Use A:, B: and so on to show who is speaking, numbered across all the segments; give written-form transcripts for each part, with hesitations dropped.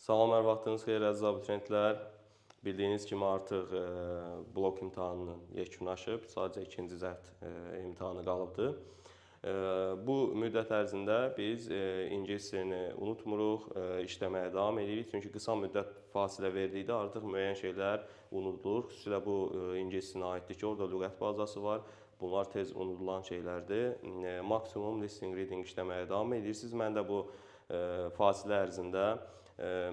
A: Salam, hər vaxtınız xeyir əziz abituriyentlər. Bildiyiniz kimi artıq blok imtahanının yekunlaşıb, sadəcə ikinci cəhd imtahanı qalıbdır. Bu müddət ərzində biz ingilis dilini unutmuruq, işləməyə davam edirik. Çünki qısa müddət fasilə verdikdə artıq müəyyən şeylər unudulur. Xüsusilə bu ingilis dilinə aiddir ki, orada lüğət bazası var. Bunlar tez unudulan şeylərdir. Maksimum listening, reading işləməyə davam edirsiniz. Mən də bu fasilə ərzində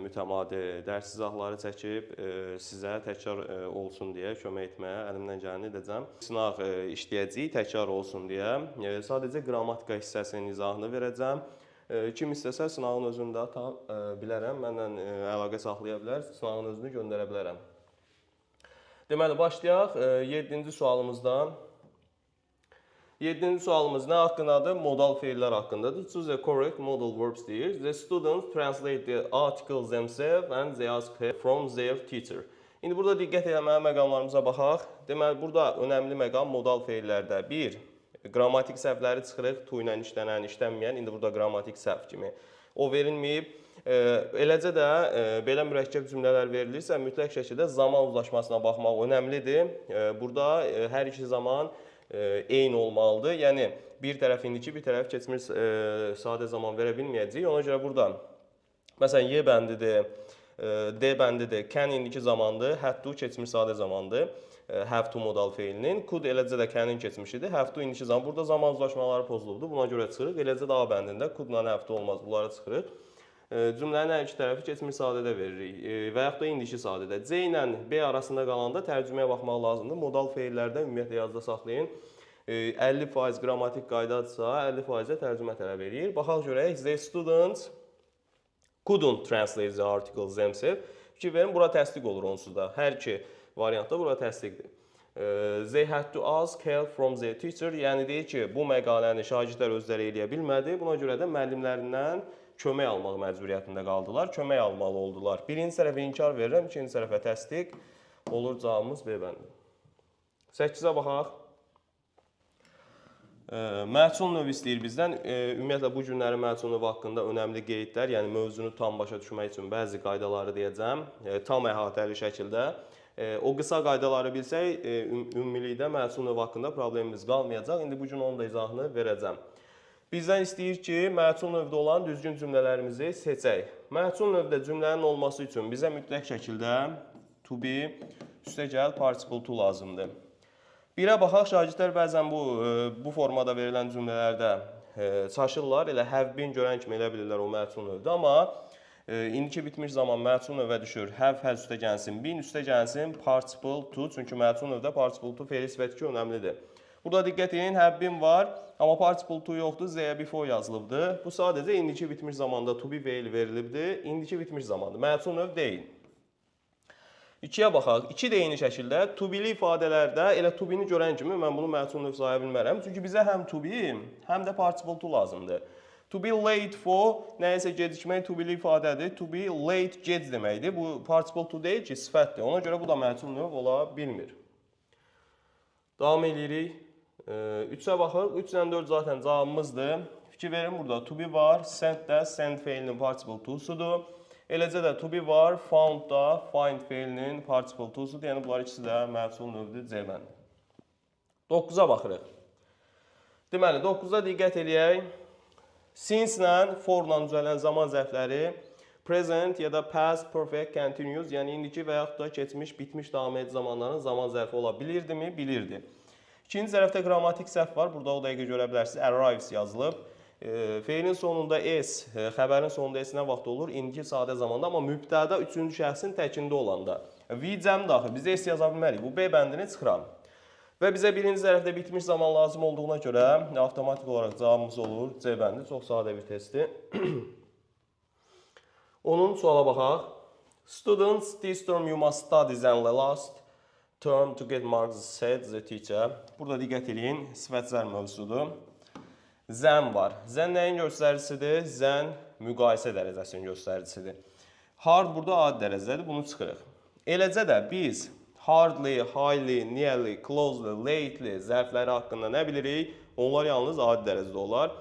A: mütəmadi dərs izahları çəkib sizə təkrar olsun deyə kömək etməyə əlimdən gələni edəcəm. Sınaq işləyəcəyik, təkrar olsun deyə. Sadəcə qrammatika hissəsinin izahını verəcəm. Kim istəsə sınağın özünü də ata bilərəm, mənlə əlaqə saxlaya bilər, sınağın özünü göndərə bilərəm. Deməli, başlayaq 7-ci sualımızdan. 7-ci sualımız nə haqqındadır? Modal feillər haqqındadır. Choose the correct modal verbs deyir. The students translate the articles themselves and they ask from their teacher. İndi burada diqqət etməyə məqamlarımıza baxaq. Deməli, burada önəmli məqam modal feillərdə. 1. Qrammatik səhvləri çıxırıq. To ilə işlənən, işlənməyən. İndi burada qrammatik səhv kimi. O verilməyib. Eləcə də belə mürəkkəb cümlələr verilirsə, mütləq şəkildə zaman uzlaşmasına baxmaq önəmlidir. Burada hər iki zaman eyni olmalıdır. Yəni, bir tərəf indiki, bir tərəf keçmiş sadə zaman verə bilməyəcəyik. Ona görə burada, məsələn, Y bəndidir, D bəndidir, can indiki zamandır, have to keçmiş sadə zamandır, have to modal feilinin. Could eləcə də can'in keçmişidir, have to indiki zaman. Burada zaman uzlaşmaları pozulubdur, buna görə çıxırıq. Eləcə də A bəndində could'la have to olmaz, bunlara çıxırıq. Cümlənin hər iki tərəfi keçmiş sadədə veririk və yaxud da indiki sadədə. C ilə B arasında qalanda tərcüməyə baxmaq lazımdır. Modal feillərdə ümumiyyətlə yazda saxlayın. 50% qrammatik qaydadırsa, 50%-ə tərcümə tələb edir. Baxaq görək, the students couldn't translate the articles themselves. Fikir verin, bura təsdiq olur onsuz da. Hər iki variantda bura təsdiqdir. They had to ask help from their teacher. Yəni deyir ki, bu məqaləni şagirdlər özləri eləyə bilmədi. Buna görə də müəllimlərindən kömək almaq məcburiyyətində qaldılar, kömək almalı oldular. Birinci tərəfə inkar verirəm, ikinci tərəfə təsdiq olur, cavabımız B bəndi. 8-ə baxaq. Məhsul növü istəyir bizdən. Ümumiyyətlə, bu günlərin məhsul növü haqqında önəmli qeydlər, yəni mövzunu tam başa düşmək üçün bəzi qaydaları deyəcəm, tam əhatəli şəkildə. O qısa qaydaları bilsək, ümumilikdə məhsul növü haqqında problemimiz qalmayacaq. İndi bu gün onun da izahını verəcəm. Bizdən istəyir ki, məhsul növdə olan düzgün cümlələrimizi seçək. Məhsul növdə cümlənin olması üçün bizə mütləq şəkildə to be, üstəgəl participle to lazımdır. Birə baxaq, şagirdlər bəzən bu formada verilən cümlələrdə çaşırlar, elə have been görən kimi elə bilirlər o məhsul növdə, amma indiki bitmiş zaman məhsul növə düşür, have, has üstə gəlsin, been üstə gəlsin, participle to, çünki məhsul növdə participle to fe'li sifət ki, önəmlidir. Burada diqqət edin, have been var, amma participle to yoxdur, Z-yə before yazılıbdır. Bu sadəcə indiki bitmiş zamanda to be fe'li verilibdir, indiki bitmiş zamanda, məhsul növ deyil. 2-yə baxaq, 2 də eyni şəkildə to be-li ifadələrdə elə to be-ni görən kimi mən bunu məhsul növ saya bilmərəm. Çünki bizə həm to be, həm də participle to lazımdır. To be late for, nəyəsə gecikmək to be-li ifadədir. To be late gec deməkdir. Bu participle to deyil ki, sifətdir. Ona görə bu da məhsul növ ola bilmir. Davam edirik. 3-ə baxıq. 3 ilə 4 zaten cavabımızdır. Fikir verin, burada to be var. Send də send feilinin participle to'sudur. Eləcə də to be var. Found da find feilinin participle to'sudur. Yəni bunlar ikisi də məhsul növüdür. C bəndi. 9-a baxırıq. Deməli, 9-a diqqət eləyək. Since ilə for-la düzələn zaman zərfləri present ya da past perfect continuous, yəni indiki və yaxud da keçmiş, bitmiş davam edici zamanların zaman zərfi ola bilirdimi? Bilirdi. İkinci tərəfdə qrammatik səhv var. Burada o dəqiqə görə bilərsiniz. Arrives yazılıb. Feilin sonunda S, xəbərin sonunda S nə vaxt olur? İndiki sadə zamanda, amma mübtəda üçüncü şəxsin təkində olanda. V cəm daxil. Biz S yaza bilmərik. Bu B bəndini çıxıram. Və bizə birinci tərəfdə bitmiş zaman lazım olduğuna görə avtomatik olaraq cavabımız olur. C bəndi. Çox sadə bir testdir. Onun suala baxaq. Students, this term you must study than the last term to get marks, said the teacher. Burada diqqət edin, sifətlər mövzusudur. Zən var. Zən nəyin göstəricisidir? Zən müqayisə dərəcəsinin göstəricisidir. Hard burada adi dərəcədir, bunu çıxırıq. Eləcə də biz hardly, highly, nearly, closely, lately zərfləri haqqında nə bilirik? Onlar yalnız adi dərəcədə olar.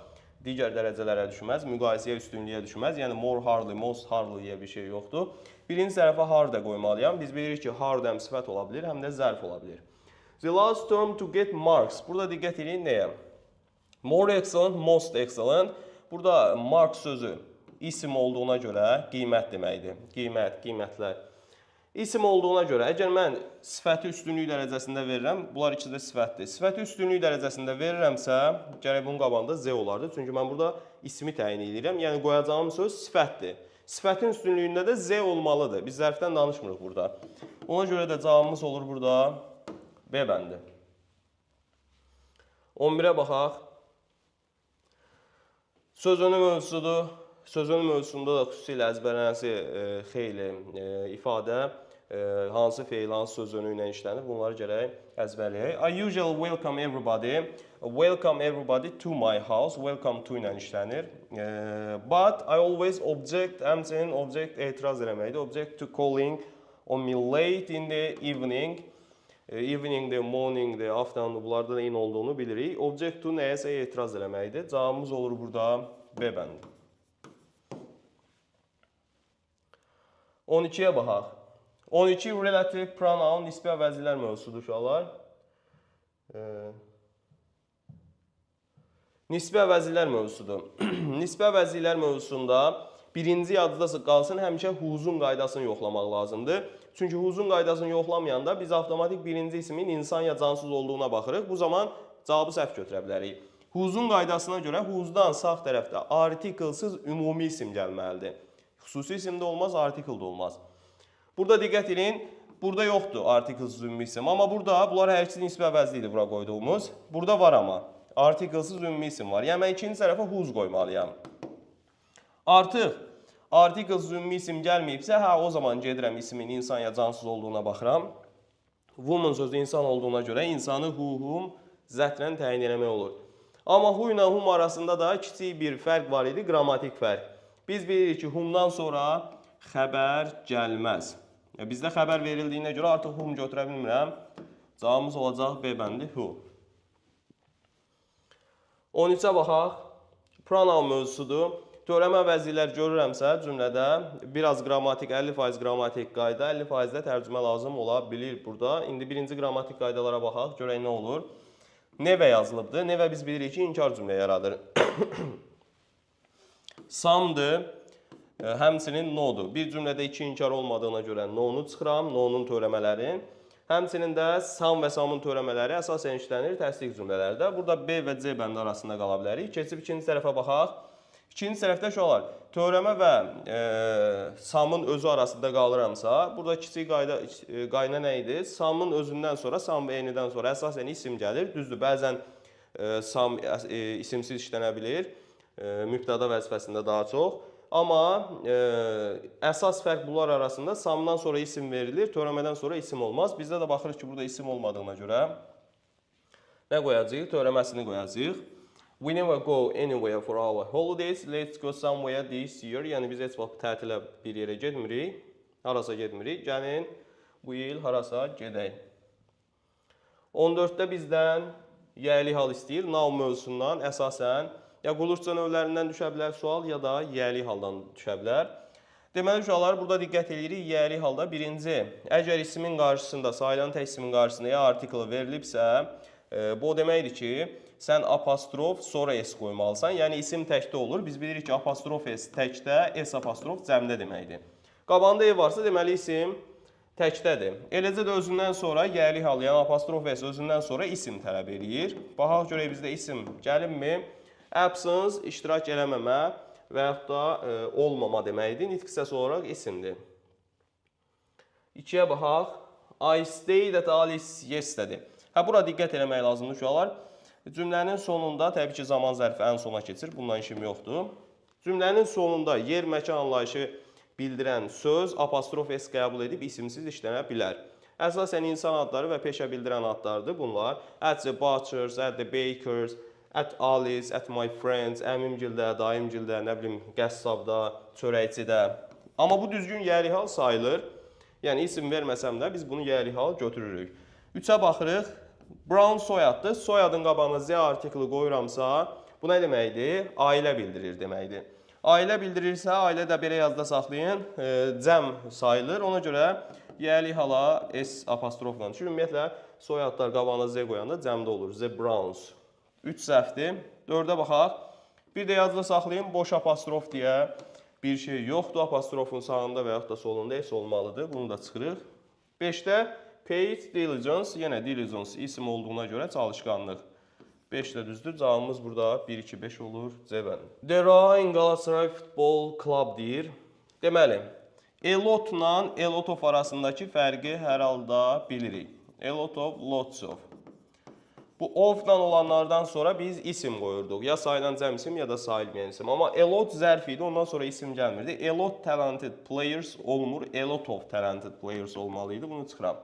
A: digər dərəcələrə düşməz, müqayisəyə, üstünlüyə düşməz. Yəni more hardly, most hardly bir şey yoxdur. Birinci tərəfə hard qoymalıyam. Biz bilirik ki, hard həm sifət ola bilir, həm də zərf ola bilir. The last term to get marks. Burada diqqət edin nəyə? More excellent, most excellent. Burada mark sözü isim olduğuna görə qiymət deməkdir. Qiymət, qiymətlər. İsim olduğuna görə, əgər mən sifəti üstünlük dərəcəsində verirəm, bunlar ikisi də sifətdir. Sifəti üstünlük dərəcəsində verirəmsə, gərək bunun qabağında Z olardı. Çünki mən burada ismi təyin edirəm. Yəni qoyacağım söz sifətdir. Sifətin üstünlüyündə də Z olmalıdır. Biz zərfdən danışmırıq burada. Ona görə də cavabımız olur burada B bəndi. 11-ə baxaq. Sözünün mövzusudur. Sözünün mövzusunda da xüsusilə əzbərlənəsi xeyli ifadə, hansı feil, hansı sözünü ilə işlənir, bunları gərək əzbərləyək. I usually welcome everybody to my house. Welcome to ilə işlənir. But I always object, həmçinin object etiraz eləməkdir. Object to calling on me late in the evening. Eveningdə, morningdə, afternoonda bunlarda da in olduğunu bilirik. Object to nəyəsə etiraz eləməkdir. Cavabımız olur burada B bəndi. 12-yə baxaq. 12 relative pronoun nisbi əvəzliklər mövzusudur uşaqlar. Nisbi əvəzliklər mövzusudur. Nisbi əvəzliklər mövzusunda birinci yadda qalsın, həmişə who's-un qaydasını yoxlamaq lazımdır. Çünki who's-un qaydasını yoxlamayanda biz avtomatik birinci ismin insan ya cansız olduğuna baxırıq. Bu zaman cavabı səhv götürə bilərik. Who's-un qaydasına görə who's-dan sağ tərəfdə artiklsız ümumi isim gəlməlidir. Xüsusi isim də olmaz, artikel də olmaz. Burada diqqət edin, burada yoxdur artiklsız ümumi isim. Amma burada, bunlar hər ikisi nisbi əvəzlikdir bura qoyduğumuz. Burada var amma, artiklsız ümumi isim var. Yəni, mən ikinci tərəfə who's qoymalıyam. Artıq, artiklsız ümumi isim gəlməyibsə, o zaman gedirəm ismin insan ya cansız olduğuna baxıram. Woman sözü insan olduğuna görə insanı who-hum zətrən təyin eləmək olur. Amma who ilə whom arasında da kiçik bir fərq var idi, qrammatik fərq. Biz bilirik ki, whomdan sonra xəbər gəlməz. Bizdə xəbər verildiyinə görə artıq whom götürə bilmirəm. Cavabımız olacaq B bəndi who. 13-ə baxaq. Pronoun mövzusudur. Törəmə əvəzliklər görürəmsə cümlədə biraz qrammatik, 50% qrammatik qayda, 50% də tərcümə lazım ola bilir burada. İndi birinci qrammatik qaydalara baxaq, görək nə olur. Nevə yazılıbdır. Nevə biz bilirik ki, inkar cümlə yaradır. Some'dır, həmçinin no'dur. Bir cümlədə iki inkar olmadığına görə no'nu çıxıram, no'nun törəmələri. Həmçinin də some və some'ın törəmələri əsasən işlənir təsdiq cümlələrdə. Burada B və C bəndi arasında qala bilərik. Keçib ikinci tərəfə baxaq. İkinci tərəfdə şu olar, törəmə və some'ın özü arasında qalıramsa, burada kiçik qayna nə idi? Some'ın özündən sonra, some və eynidən sonra əsasən isim gəlir. Düzdür, bəzən some isimsiz işlənə bilir. Mübtəda vəzifəsində daha çox. Amma əsas fərq bunlar arasında some'dan sonra isim verilir, törəmədən sonra isim olmaz. Bizdə də baxırıq ki, burada isim olmadığına görə nə qoyacağıq? Törəməsini qoyacağıq. We never go anywhere for our holidays. Let's go somewhere this year. Yəni biz heç vaxt tətilə bir yerə getmirik. Harasa getmirik. Gəlin bu il harasa gedək. 14-də bizdən yəli hal istəyir. Now mövzusundan əsasən ya qulurçca növlərindən düşə bilər sual, ya da yəli haldan düşə bilər. Deməli, uşaqlar, burada diqqət edirik. Yəli halda birinci, əgər ismin qarşısında, sayılan tək ismin qarşısında ya artikl verilibsə, bu o deməkdir ki, sən apostrof sonra s qoymalısan. Yəni, isim təkdə olur. Biz bilirik ki, apostrof s təkdə, s apostrof cəmdə deməkdir. Qabağında e varsa, deməli, isim təkdədir. Eləcə də özündən sonra yəli hal, yəni apostrof s özündən sonra isim tələb eləyir. Baxaq görək bizdə isim gəlinmi? Absence, iştirak eləməmə və yaxud da olmama deməkdir. Nitq hissəsi olaraq isimdir. 2-yə baxaq. I stayed at Alice yesterday. Bura diqqət eləmək lazımdır uşaqlar. Cümlənin sonunda, təbii ki, zaman zərfi ən sona keçir. Bundan işim yoxdur. Cümlənin sonunda yer, məkan anlayışı bildirən söz apostrof s qəbul edib isimsiz işlənə bilər. Əsasən insan adları və peşə bildirən adlardır bunlar. At the butchers, at the bakers, at Alice, at my friends, əmimgildə, dayımgildə, nə bilim, qəssabda, çörəkçidə. Amma bu düzgün yəli hal sayılır. Yəni, isim verməsəm də biz bunu yəli hal götürürük. 3-ə baxırıq. Brown soyaddır. Soyadın qabağına Z artikli qoyuramsa, Bu nə deməkdir? Ailə bildirir deməkdir. Ailə bildirirsə, ailə də belə yazda saxlayın, cəm sayılır. Ona görə yəlik hala S apostrofla. Çünki ümumiyyətlə soyadlar qabağına Z qoyanda cəmdə olur. The Browns. 3 səhvdir. 4-ə baxaq. Bir də yazda saxlayın, boş apostrof deyə bir şey yoxdur. Apostrofun sağında və yaxud da solunda S olmalıdır. Bunu da çıxırıq. 5-də paid diligence. Yenə diligence isim olduğuna görə çalışqanlıq. 5 də düzdür. Cavabımız burada 1, 2, 5 olur. C-bənd. The Rhein Galatasaray Football Club deyir. Deməli, elotla elotov arasındakı fərqi hər halda bilirik. Elotov, lots of. Bu of-dan olanlardan sonra biz isim qoyurduq. Ya sayılan cəm isim, ya da sayılmayan isim. Amma elot zərf idi, ondan sonra isim gəlmirdi. Elot talented players olmur, elot of talented players olmalıydı. Bunu çıxıram.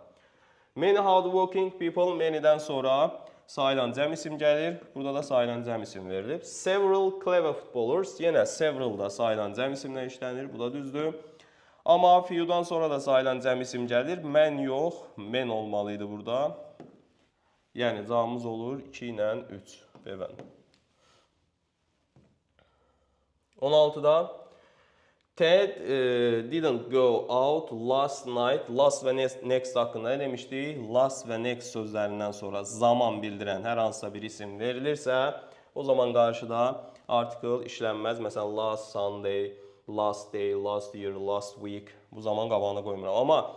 A: Many hardworking people, many'dən sonra sayılan cəm isim gəlir. Burada da sayılan cəm isim verilib. Several clever footballers. Yenə several da sayılan cəm isimlə işlənir. Bu da düzdür. Amma few'dan sonra da sayılan cəm isim gəlir. Mən yox, men olmalıydı burada. Yəni cavabımız olur 2 ilə 3. B-bənd. 16-da Ted didn't go out last night. Last və next haqqında nə demişdik? Last və next sözlərindən sonra zaman bildirən hər hansısa bir isim verilirsə, o zaman qarşıda article işlənməz. Məsələn, last Sunday, last day, last year, last week. Bu zaman qabağına qoymuram. Amma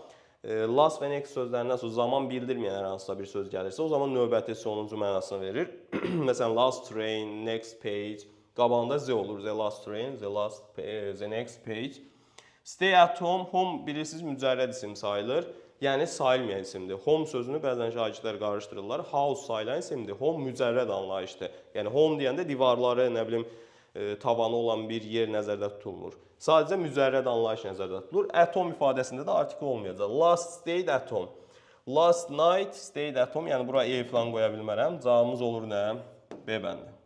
A: last və next sözlərindən sonra zaman bildirməyən hər hansısa bir söz gəlirsə, o zaman növbəti sonuncu mənasını verir. Məsələn, last train, next page. Qabağında Z olur. The last train, the next page. Stay at home. Home bilirsiniz mücərrəd isim sayılır. Yəni sayılmayan isimdir. Home sözünü bəzən şagirdlər qarışdırırlar. House sayılan isimdir. Home mücərrəd anlayışdır. Yəni home deyəndə divarları, nə bilim, tavanı olan bir yer nəzərdə tutulmur. Sadəcə mücərrəd anlayış nəzərdə tutulur. At home ifadəsində də artikel olmayacaq. Last stayed at home. Last night stayed at home. Yəni bura E falan qoya bilmərəm. Cavabımız olur nə? B bəndi.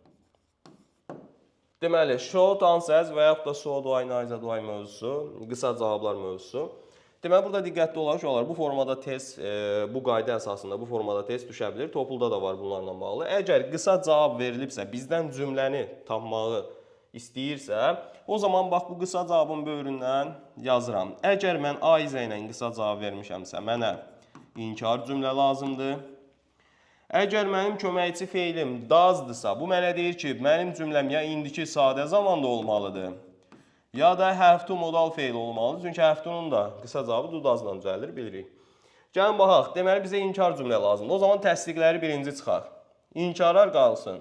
A: Deməli, short answers və yaxud da so do I, neither do I mövzusu, qısa cavablar mövzusu. Deməli, burada diqqətli olaq uşaqlar. Bu formada test, bu qayda əsasında bu formada test düşə bilir. Topulda da var bunlarla bağlı. Əgər qısa cavab verilibsə, bizdən cümləni tapmağı istəyirsə, o zaman bax bu qısa cavabın böyründən yazıram. Əgər mən Ayzə ilə qısa cavab vermişəmsə, mənə inkar cümlə lazımdır. Əgər mənim köməkçi feilim doesdırsa, bu mənə deyir ki, mənim cümləm ya indiki sadə zamanda olmalıdır, ya da have to modal feil olmalıdır. Çünki have to'nun da qısa cavabı do does'la düzəlir, bilirik. Gəlin baxaq, deməli bizə inkar cümlə lazımdır. O zaman təsdiqləri birinci çıxaq. İnkarlar qalsın.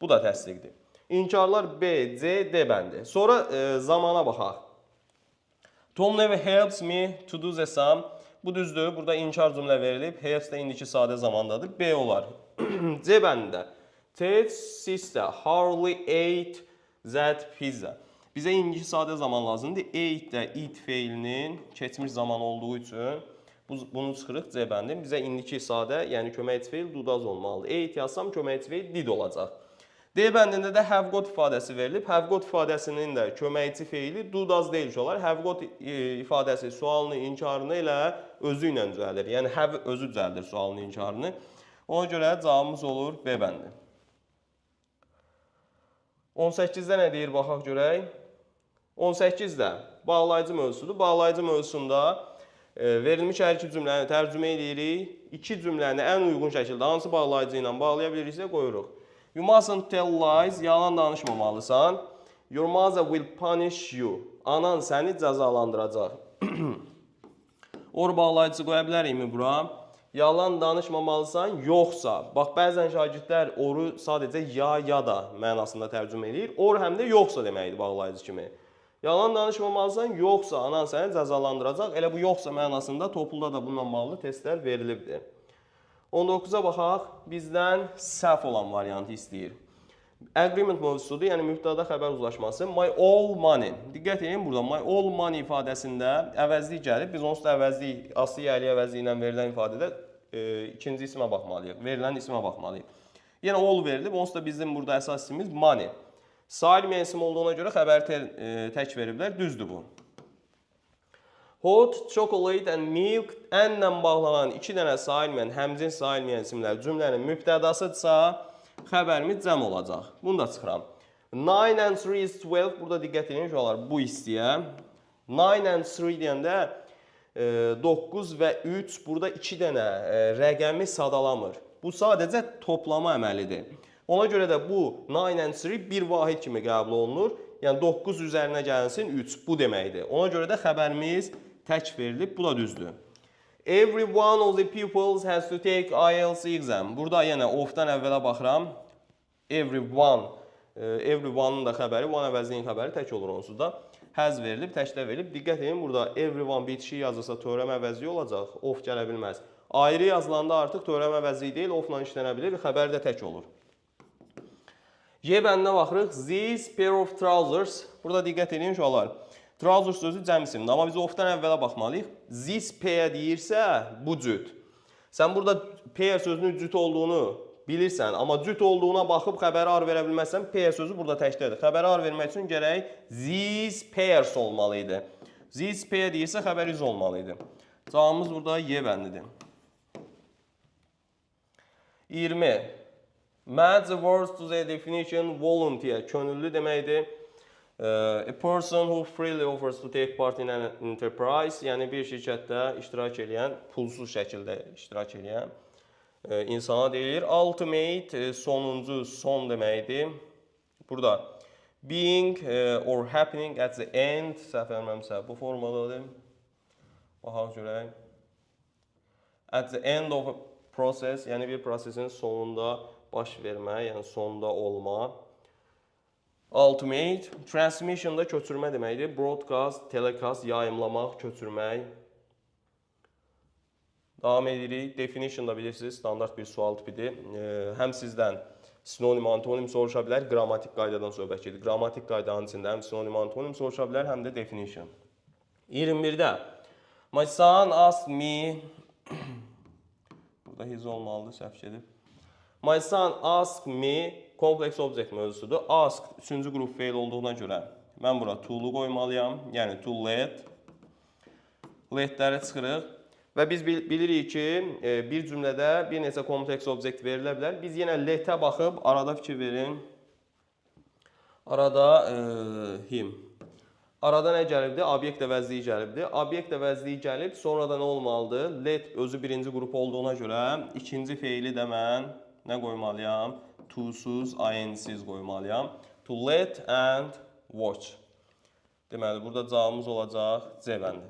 A: Bu da təsdiqdir. İnkarlar B, C, D bəndi. Sonra zamana baxaq. Tom never helps me to do the sum. Bu düzdür. Burada inkar cümlə verilib. Helps də indiki sadə zamandadır. B olar. C bəndində. Ted's sister hardly ate that pizza. Bizə indiki sadə zaman lazımdır. Ate də eat feilinin keçmiş zaman olduğu üçün bunu çıxırıq C bəndi. Bizə indiki sadə, yəni köməkçi feil do does olmalıdır. Ate yazsam köməkçi feil did olacaq. D bəndində də have got ifadəsi verilib. Have got ifadəsinin də köməkçi feili do does deyil olar. Have got ifadəsi sualını, inkarını ilə özü ilə düzəlir. Yəni have özü düzəldir sualını, inkarını. Ona görə cavabımız olur B bəndi. 18-də nə deyir baxaq görək. 18-də bağlayıcı mövzusudur. Bağlayıcı mövzusunda verilmiş hər iki cümləni tərcümə edirik. İki cümləni ən uyğun şəkildə hansı bağlayıcı ilə bağlaya biliriksə qoyuruq. You mustn't tell lies, yalan danışmamalısan. Your mother will punish you. Anan səni cəzalandıracaq. Or bağlayıcı qoya bilərikmi bura? Yalan danışmamalısan, yoxsa. Bax, bəzən şagirdlər oru sadəcə ya da mənasında tərcümə edir. Or həm də yoxsa deməkdir bağlayıcı kimi. Yalan danışmamalısan, yoxsa anan səni cəzalandıracaq. Elə bu yoxsa mənasında topulda da bununla bağlı testlər verilibdir. 19-a baxaq, bizdən səhv olan variantı istəyir. Agreement mövzusudur, yəni mübtəda xəbər uzlaşması. My all money. Diqqət edin burada, my all money ifadəsində əvəzlik gəlib. Biz onsuz da əvəzlik, asli yəli əvəzliyi ilə verilən ifadədə ikinci ismə baxmalıyıq, verilən ismə baxmalıyıq. Yəni all verilib, onsuz da bizim burada əsas ismimiz money. Sayılmayan isim olduğuna görə xəbəri tək veriblər, düzdür bu. Hot, chocolate and milk ənlə bağlanan iki dənə sayılmayan, həmcins sayılmayan isimlər cümlənin mübtədasıdırsa, xəbərimiz cəm olacaq. Bunu da çıxıram. 9 and 3 is 12. Burada diqqət edin uşaqlar bu hissəyə. 9 and 3 deyəndə 9 və 3 burada 2 dənə rəqəmi sadalamır. Bu sadəcə toplama əməlidir. Ona görə də bu 9 and 3 bir vahid kimi qəbul olunur. Yəni 9 üzərinə gəlsin 3 bu deməkdir. Ona görə də xəbərimiz tək verilib. Bu da düzdür. Every one of the pupils has to take IELTS exam. Burada yenə of-dan əvvələ baxıram. Everyone-ın da xəbəri, one əvəzliyin xəbəri tək olur onsuz da. Has verilib, təkdə verilib. Diqqət edin, burada everyone bitişik yazılsa teorem əvəzliyi olacaq. Of gələ bilməz. Ayrı yazılanda artıq teorem əvəzliyi deyil, ofla işlənə bilir. Xəbər də tək olur. Y bəndinə baxırıq. This pair of trousers. Burada diqqət edin uşaqlar. Trousers sözü cəm isimdir. Amma biz ofdan əvvələ baxmalıyıq. This pair deyirsə, bu cüt. Sən burada pair sözünün cüt olduğunu bilirsən, amma cüt olduğuna baxıb xəbəri ar verə bilməzsən, pair sözü burada təkdədir. Xəbəri ar vermək üçün gərək these pairs olmalıydı. These pair deyirsə, xəbər iz olmalıydı. Cavabımız burada Y bəndidir. 20. Match the words to the definition volunteer. Könüllü deməkdir. A person who freely offers to take part in an enterprise. Yəni bir şirkətdə iştirak edən, pulsuz şəkildə iştirak edən insana deyilir. Ultimate sonuncu, son deməkdir. Burada being or happening at the end, səhv eləmirəmsə bu formadadır. Baxaq görək. At the end of a process, yəni bir prosesin sonunda baş vermə, yəni sonda olma. Ultimate, transmission da köçürmə deməkdir. Broadcast, telecast, yayımlamaq, köçürmək. Davam edirik. Definition da bilirsiniz, standart bir sual tipidir. Həm sizdən sinonim, antonim soruşa bilər, qrammatik qaydadan söhbət gedir. Qrammatik qaydanın içində həm sinonim, antonim soruşa bilər, həm də definition. 21-də My son asked me burada his olmalıdır, səhv gedib. My son asked me kompleks object mövzusudur. Ask üçüncü qrup feil olduğuna görə mən bura to-lu qoymalıyam. Yəni to let. Let-ləri çıxırıq. Və biz bilirik ki, bir cümlədə bir neçə kompleks object verilə bilər. Biz yenə let-ə baxıb arada fikir verin. Arada him. Arada nə gəlibdir? Obyekt əvəzliyi gəlibdir. Obyekt əvəzliyi gəlib, sonra da nə olmalıdır? Let özü birinci qrup olduğuna görə ikinci feili də mən nə qoymalıyam? To-suz, ing-siz qoymalıyam. To let and watch. Deməli, burada cavabımız olacaq C bəndi.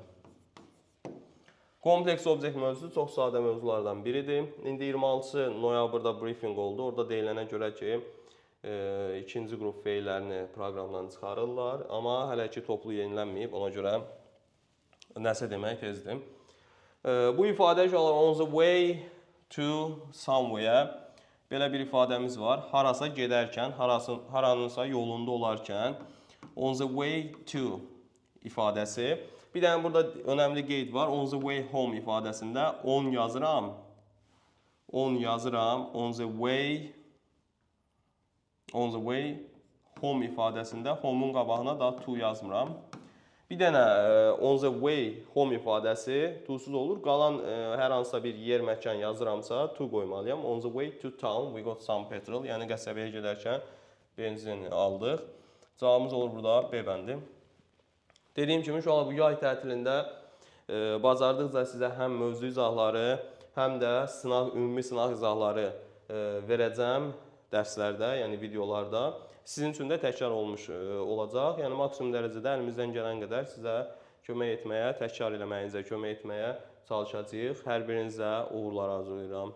A: Kompleks object mövzusu çox sadə mövzulardan biridir. İndi 26 noyabrda briefing oldu. Orada deyilənə görə ki, ikinci qrup feillərini proqramdan çıxarırlar. Amma hələ ki toplu yenilənməyib. Ona görə nəsə demək tezdir. Bu ifadə on the way to somewhere. Belə bir ifadəmiz var. Harasa gedərkən, haranınsa yolunda olarkən. On the way to ifadəsi. Bir dənə burada önəmli qeyd var. On the way home ifadəsində on yazıram. On yazıram. On the way home ifadəsində home'un qabağına da to yazmıram. Bir dənə on the way home ifadəsi to-suz olur. Qalan hər hansısa bir yer, məkan yazıramsa to qoymalıyam. On the way to town we got some petrol. Yəni qəsəbəyə gedərkən benzin aldıq. Cavabımız olur burada B bəndi. Dediyim kimi şu an bu yay tətilində bacardıqca sizə həm mövzu izahları, həm də ümumi sınaq izahları verəcəm dərslərdə, yəni videolarda. Sizin üçün də təkrar olmuş olacaq. Yəni maksimum dərəcədə əlimizdən gələn qədər sizə kömək etməyə, təkrar eləməyinizə kömək etməyə çalışacağıq. Hər birinizə uğurlar arzulayıram.